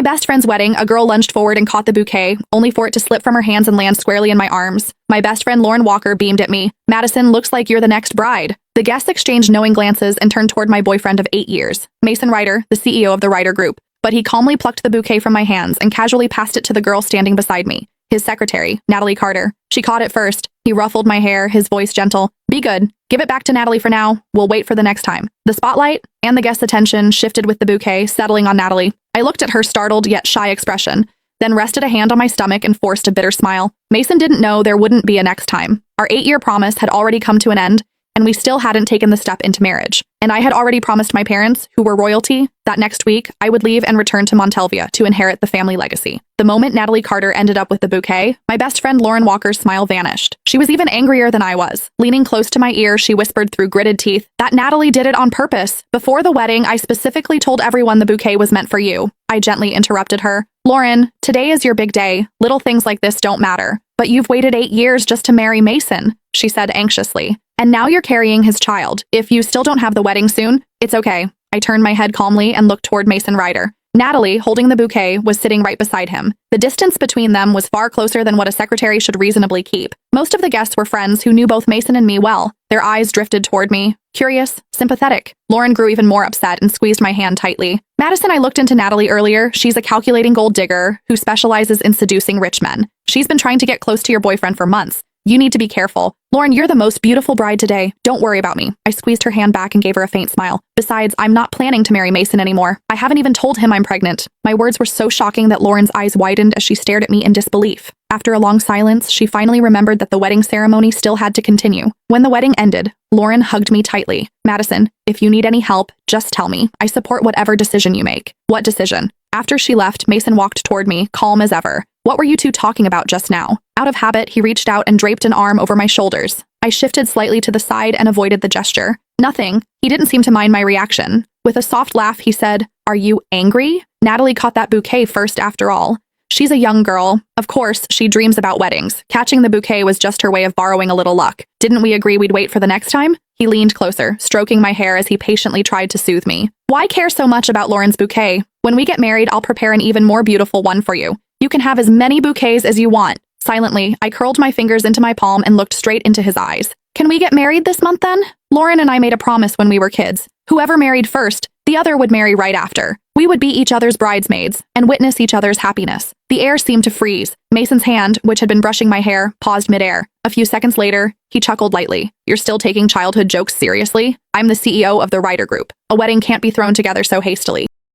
my best friend's wedding, a girl lunged forward and caught the bouquet, only for it to slip from her hands and land squarely in my arms. My best friend Lauren Walker beamed at me. "Madison, looks like you're the next bride." The guests exchanged knowing glances and turned toward my boyfriend of 8 years, Mason Ryder, the CEO of the Ryder Group. But he calmly plucked the bouquet from my hands and casually passed it to the girl standing beside me, his secretary, Natalie Carter. She caught it first. He ruffled my hair, his voice gentle. "Be good. Give it back to Natalie for now. We'll wait for the next time." The spotlight and the guest's attention shifted with the bouquet, settling on Natalie. I looked at her startled yet shy expression, then rested a hand on my stomach and forced a bitter smile. Mason didn't know there wouldn't be a next time. Our 8-year promise had already come to an end, and we still hadn't taken the step into marriage. And I had already promised my parents, who were royalty, that next week I would leave and return to Montelvia to inherit the family legacy. The moment Natalie Carter ended up with the bouquet, my best friend Lauren Walker's smile vanished. She was even angrier than I was. Leaning close to my ear, she whispered through gritted teeth, "That Natalie did it on purpose. Before the wedding, I specifically told everyone the bouquet was meant for you." I gently interrupted her. "Lauren, today is your big day. Little things like this don't matter. But you've waited 8 years just to marry Mason," she said anxiously. "And now you're carrying his child. If you still don't have the wedding soon, it's okay." I turned my head calmly and looked toward Mason Ryder. Natalie, holding the bouquet, was sitting right beside him. The distance between them was far closer than what a secretary should reasonably keep. Most of the guests were friends who knew both Mason and me well. Their eyes drifted toward me, curious, sympathetic. Lauren grew even more upset and squeezed my hand tightly. "Madison, I looked into Natalie earlier. She's a calculating gold digger who specializes in seducing rich men. She's been trying to get close to your boyfriend for months. You need to be careful. Lauren, you're the most beautiful bride today. Don't worry about me." I squeezed her hand back and gave her a faint smile. "Besides, I'm not planning to marry Mason anymore. I haven't even told him I'm pregnant." My words were so shocking that Lauren's eyes widened as she stared at me in disbelief. After a long silence, she finally remembered that the wedding ceremony still had to continue. When the wedding ended, Lauren hugged me tightly. "Madison, if you need any help, just tell me. I support whatever decision you make." "What decision?" After she left, Mason walked toward me, calm as ever. "What were you two talking about just now?" Out of habit, he reached out and draped an arm over my shoulders. I shifted slightly to the side and avoided the gesture. "Nothing." He didn't seem to mind my reaction. With a soft laugh, he said, "Are you angry? Natalie caught that bouquet first after all. She's a young girl. Of course, she dreams about weddings. Catching the bouquet was just her way of borrowing a little luck. Didn't we agree we'd wait for the next time?" He leaned closer, stroking my hair as he patiently tried to soothe me. "Why care so much about Lauren's bouquet? When we get married, I'll prepare an even more beautiful one for you. You can have as many bouquets as you want." Silently, I curled my fingers into my palm and looked straight into his eyes. "Can we get married this month then?" Lauren and I made a promise when we were kids. Whoever married first, the other would marry right after. We would be each other's bridesmaids and witness each other's happiness. The air seemed to freeze. Mason's hand, which had been brushing my hair, paused midair. A few seconds later, he chuckled lightly. "You're still taking childhood jokes seriously? I'm the CEO of the Ryder Group. A wedding can't be thrown together so hastily."